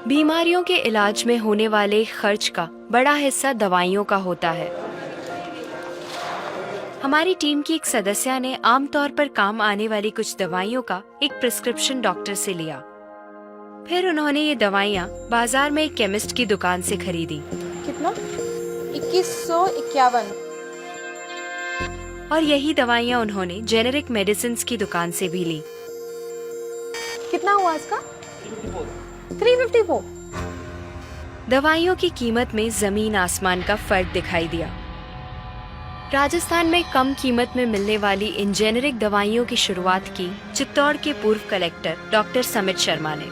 बीमारियों के इलाज में होने वाले खर्च का बड़ा हिस्सा दवाइयों का होता है। हमारी टीम की एक सदस्य ने आमतौर पर काम आने वाली कुछ दवाइयों का एक प्रिस्क्रिप्शन डॉक्टर से लिया। फिर उन्होंने ये दवाइयाँ बाजार में एक केमिस्ट की दुकान से खरीदी। कितना? 2151। और यही दवाइयाँ उन्होंने जेनेरिक मेडिसिन की दुकान से भी ली। कितना हुआ इसका? 354। दवाइयों की कीमत में जमीन आसमान का फर्क दिखाई दिया। राजस्थान में कम कीमत में मिलने वाली इन जेनेरिक दवाइयों की शुरुआत की चित्तौड़ के पूर्व कलेक्टर डॉक्टर समित शर्मा ने।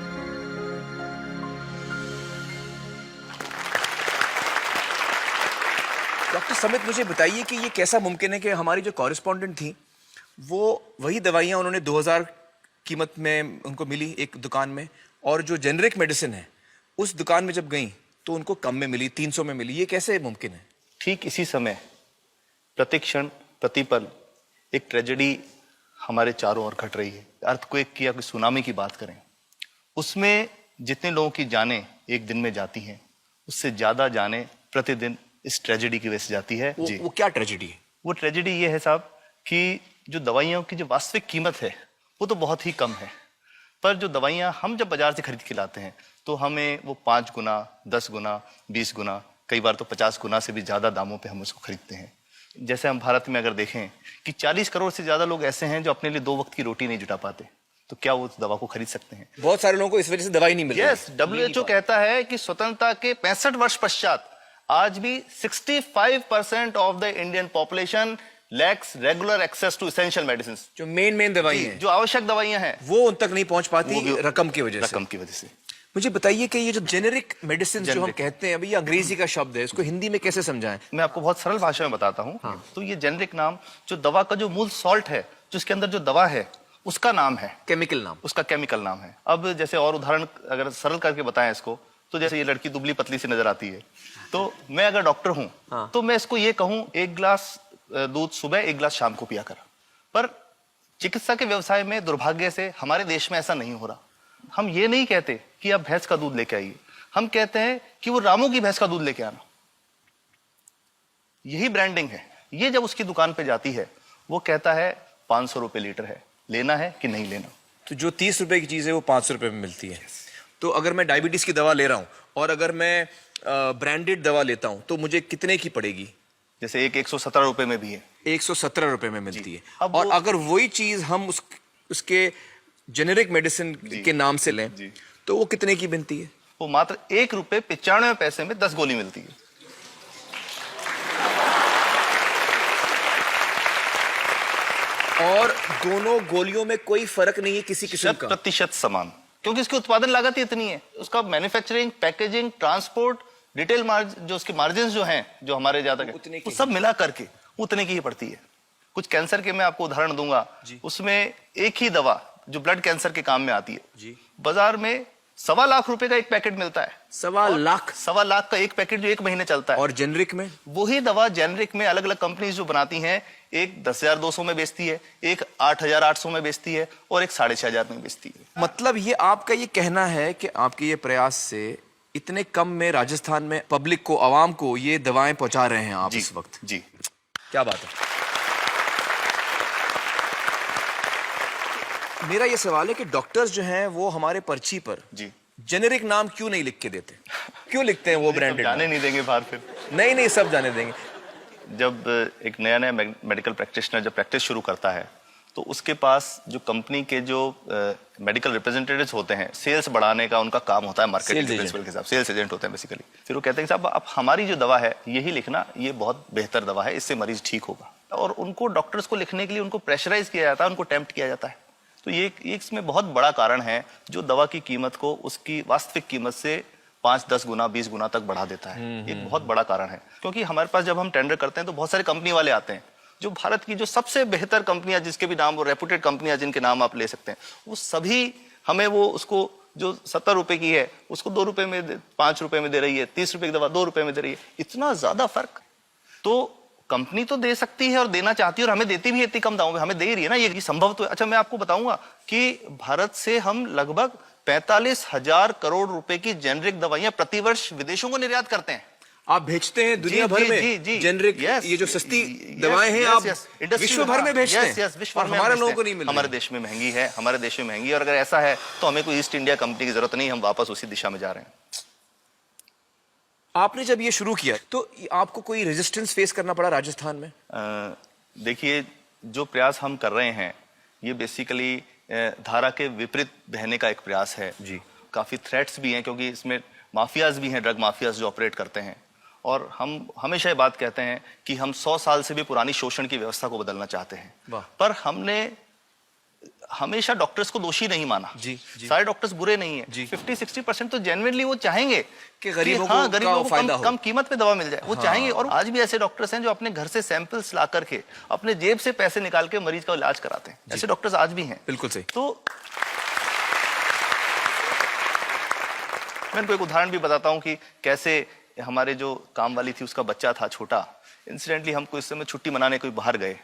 डॉक्टर समित, मुझे बताइए कि ये कैसा मुमकिन है कि हमारी जो कॉरेस्पॉन्डेंट थी वो वही दवाइयाँ उन्होंने 2000 कीमत में उनको मिली एक दुकान में, और जो जेनेरिक मेडिसिन है उस दुकान में जब गई तो उनको कम में मिली, 300 में मिली। ये कैसे मुमकिन है? ठीक इसी समय प्रतिक्षण प्रतिपल एक ट्रेजेडी हमारे चारों ओर घट रही है। अर्थक्वेक की या कोई सुनामी की बात करें, उसमें जितने लोगों की जानें एक दिन में जाती हैं, उससे ज्यादा जानें प्रतिदिन इस ट्रेजेडी की वजह से जाती है। वो क्या ट्रेजेडी है? वो ट्रेजेडी ये है साहब कि जो दवाइयों की जो वास्तविक कीमत है वो तो बहुत ही कम है, पर जो दवाइयाँ हम जब बाजार से खरीद के लाते हैं तो हमें वो 5 गुना, 10 गुना, 20 गुना, कई बार तो 50 गुना से भी ज्यादा दामों पे हम उसको खरीदते हैं। जैसे हम भारत में अगर देखें कि 40 करोड़ से ज्यादा लोग ऐसे हैं जो अपने लिए 2 वक्त की रोटी नहीं जुटा पाते, तो क्या वो उस दवा को खरीद सकते हैं? बहुत सारे लोगों को इस वजह से दवाई नहीं मिल रही। यस, WHO कहता है कि स्वतंत्रता के 65 वर्ष पश्चात आज भी 65% of the Indian population lacks regular access to essential medicine. जो मेन दवाई हैं, जो आवश्यक दवाइयां हैं, वो उन तक नहीं पहुंच पाती रकम की वजह से। मुझे बताइए कि ये जो जेनेरिक मेडिसिन जो हम कहते हैं, अभी ये अंग्रेजी का शब्द है, इसको हिंदी में कैसे समझाएं? मैं आपको बहुत सरल भाषा में बताता हूँ। हाँ। तो ये जेनेरिक नाम जो दवा का जो मूल सॉल्ट है, जो इसके अंदर जो दवा है उसका नाम है, केमिकल नाम, उसका केमिकल नाम है। अब जैसे और उदाहरण अगर सरल करके बताएं इसको, तो जैसे ये लड़की दुबली पतली सी नजर आती है, तो मैं अगर डॉक्टर हूं हाँ। तो मैं इसको ये कहूं 1 गिलास दूध सुबह 1 गिलास शाम को पिया कर। पर चिकित्सा के व्यवसाय में दुर्भाग्य से हमारे देश में ऐसा नहीं हो रहा। हम ये नहीं कहते कि आप भैंस का दूध लेके आइए, हम कहते हैं कि वो रामू की भैंस का दूध लेके आना। यही ब्रांडिंग है। ये जब उसकी दुकान पे जाती है वो कहता है 500 रुपए लीटर है, लेना है कि नहीं लेना। तो जो 30 रुपए की चीज है वो 500 रुपए में मिलती है। तो अगर मैं डायबिटीज की दवा ले रहा हूं और अगर मैं ब्रांडेड दवा लेता हूं तो मुझे कितने की पड़ेगी? जैसे एक 117 रुपए में भी है, 117 रुपए में मिलती है। अब और अगर वही चीज हम उसके जेनेरिक मेडिसिन के नाम से लें तो वो कितने की बनती है? वो मात्र 1 रुपए 95 पैसे में 10 गोली मिलती है। और दोनों गोलियों में कोई फर्क नहीं है किसी किस्म का? 100% समान, क्योंकि इसकी उत्पादन लागत ही इतनी है। उसका manufacturing, packaging, transport, retail margin, जो उसके मार्जिन जो हैं, जो हमारे ज्यादा वो सब मिला करके उतने की ही पड़ती है। कुछ कैंसर के मैं आपको उदाहरण दूंगा, उसमें एक ही दवा जो ब्लड कैंसर के काम में आती है, बाजार में 1.25 लाख रुपए का एक पैकेट मिलता है। 1.25 लाख का एक पैकेट जो 1 महीने चलता है। और जेनरिक में वही दवा जेनरिक में अलग अलग कंपनीज जो बनाती हैं, एक 10,200 में बेचती है, एक 8,800 में बेचती है और एक 6,500 में बेचती है। मतलब ये आपका ये कहना है कि आपके ये प्रयास से इतने कम में राजस्थान में पब्लिक को, आवाम को ये दवाएं पहुंचा रहे हैं आप इस वक्त? जी, क्या बात है। मेरा ये सवाल है कि डॉक्टर्स जो हैं वो हमारे पर्ची पर जेनेरिक नाम क्यों नहीं लिख के देते? क्यों लिखते हैं वो ब्रांडेड? जाने नहीं देंगे बाहर फिर? नहीं, सब जाने देंगे। जब एक नया मेडिकल प्रैक्टिशनर जब प्रैक्टिस शुरू करता है तो उसके पास जो कंपनी के जो मेडिकल रिप्रेजेंटेटिव्स होते हैं, सेल्स बढ़ाने का उनका काम होता है, मार्केटिंग प्रिंसिपल के हिसाब से सेल्स एजेंट होते हैं बेसिकली। फिर वो कहते हैं कि साहब आप हमारी जो दवा है यही लिखना, ये बहुत बेहतर दवा है, इससे मरीज ठीक होगा। और उनको डॉक्टर्स को लिखने के लिए उनको प्रेशराइज किया जाता है, उनको टेम्प्ट किया जाता है। तो ये इसमें बहुत बड़ा कारण है जो दवा की कीमत को उसकी वास्तविक कीमत से 5, 10 गुना, 20 गुना तक बढ़ा देता है। एक बहुत बड़ा कारण है, क्योंकि हमारे पास जब हम टेंडर करते हैं तो बहुत सारे कंपनी वाले आते हैं, जो भारत की जो सबसे बेहतर कंपनियां, जिसके भी नाम वो रेपुटेड कंपनियां जिनके नाम आप ले सकते हैं, वो सभी हमें वो उसको जो 70 रुपए की है उसको 2 रुपए में, 5 रुपए में दे रही है, 30 रुपए की दवा 2 रुपए में दे रही है। इतना ज्यादा फर्क। तो कंपनी तो दे सकती है और देना चाहती है और हमें देती भी है इतनी कम दामों में, हमें दे ही रही है ना, ये संभव तो है। अच्छा, मैं आपको बताऊंगा कि भारत से हम लगभग 45,000 करोड़ रुपए की जेनरिक दवाइयां प्रतिवर्ष विदेशों को निर्यात करते हैं। आप भेजते हैं दुनिया भर में जेनरिक, ये जो सस्ती दवाएं हैं आप विश्व भर में भेजते हैं, और हमारे लोगों को नहीं मिल रही। हमारे देश में महंगी है, हमारे देश में महंगी है, और अगर ऐसा है तो हमें कोई ईस्ट इंडिया कंपनी की जरूरत नहीं, हम वापस उसी दिशा में जा रहे हैं। आपने जब ये शुरू किया तो आपको कोई रेजिस्टेंस फेस करना पड़ा राजस्थान में? देखिए, जो प्रयास हम कर रहे हैं ये बेसिकली धारा के विपरीत बहने का एक प्रयास है जी। काफी थ्रेट्स भी हैं, क्योंकि इसमें माफियाज भी हैं, ड्रग माफियाज जो ऑपरेट करते हैं, और हम हमेशा ये बात कहते हैं कि हम 100 साल से भी पुरानी शोषण की व्यवस्था को बदलना चाहते हैं, पर हमने हमेशा डॉक्टर्स को दोषी नहीं माना। जी। सारे डॉक्टर्स बुरे नहीं है, 50-60% तो जेन्युइनली वो चाहेंगे कि गरीबों को कम कीमत पे दवा मिल जाए, वो चाहेंगे। और आज भी ऐसे डॉक्टर्स हैं जो अपने घर से सैंपल्स ला करके अपने जेब से पैसे निकाल के मरीज का इलाज कराते हैं, ऐसे डॉक्टर्स आज भी हैं। बिल्कुल सही। तो मैं इनको एक उदाहरण भी बताता हूँ कि कैसे हमारे जो काम वाली थी उसका बच्चा था छोटा, इंसिडेंटली हमको इस समय छुट्टी मनाने कोई बाहर गए,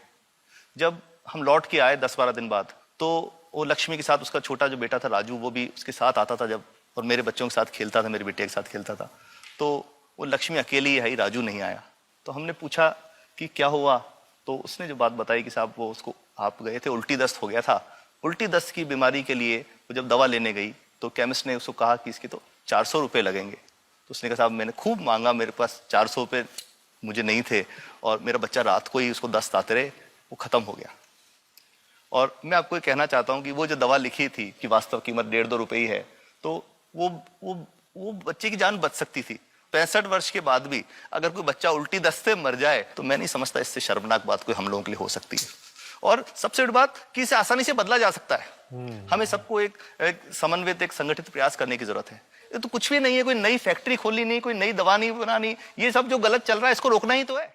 जब हम लौट के आए 10-12 दिन बाद, तो वो लक्ष्मी के साथ उसका छोटा जो बेटा था राजू, वो भी उसके साथ आता था जब, और मेरे बच्चों के साथ खेलता था, मेरे बेटे के साथ खेलता था। तो वो लक्ष्मी अकेली आई, राजू नहीं आया। तो हमने पूछा कि क्या हुआ, तो उसने जो बात बताई कि साहब वो उसको, आप गए थे, उल्टी दस्त हो गया था। उल्टी दस्त की बीमारी के लिए वो जब दवा लेने गई तो केमिस्ट ने उसको कहा कि इसके तो 400 रुपये लगेंगे। तो उसने कहा साहब मैंने खूब मांगा, मेरे पास 400 रुपये मुझे नहीं थे, और मेरा बच्चा रात को ही उसको दस्त आते रहे, वो खत्म हो गया। और मैं आपको ये कहना चाहता हूँ कि वो जो दवा लिखी थी कि वास्तव कीमत 1.5-2 रुपये ही है, तो वो बच्चे की जान बच सकती थी। 65 वर्ष के बाद भी अगर कोई बच्चा उल्टी दस्त से मर जाए तो मैं नहीं समझता इससे शर्मनाक बात कोई हम लोगों के लिए हो सकती है। और सबसे बड़ी बात कि इसे आसानी से बदला जा सकता है। हमें सबको एक समन्वित, एक संगठित प्रयास करने की जरूरत है। ये तो कुछ भी नहीं है, कोई नई फैक्ट्री खोलनी नहीं, कोई नई दवा नहीं बनानी, ये सब जो गलत चल रहा है इसको रोकना ही तो है।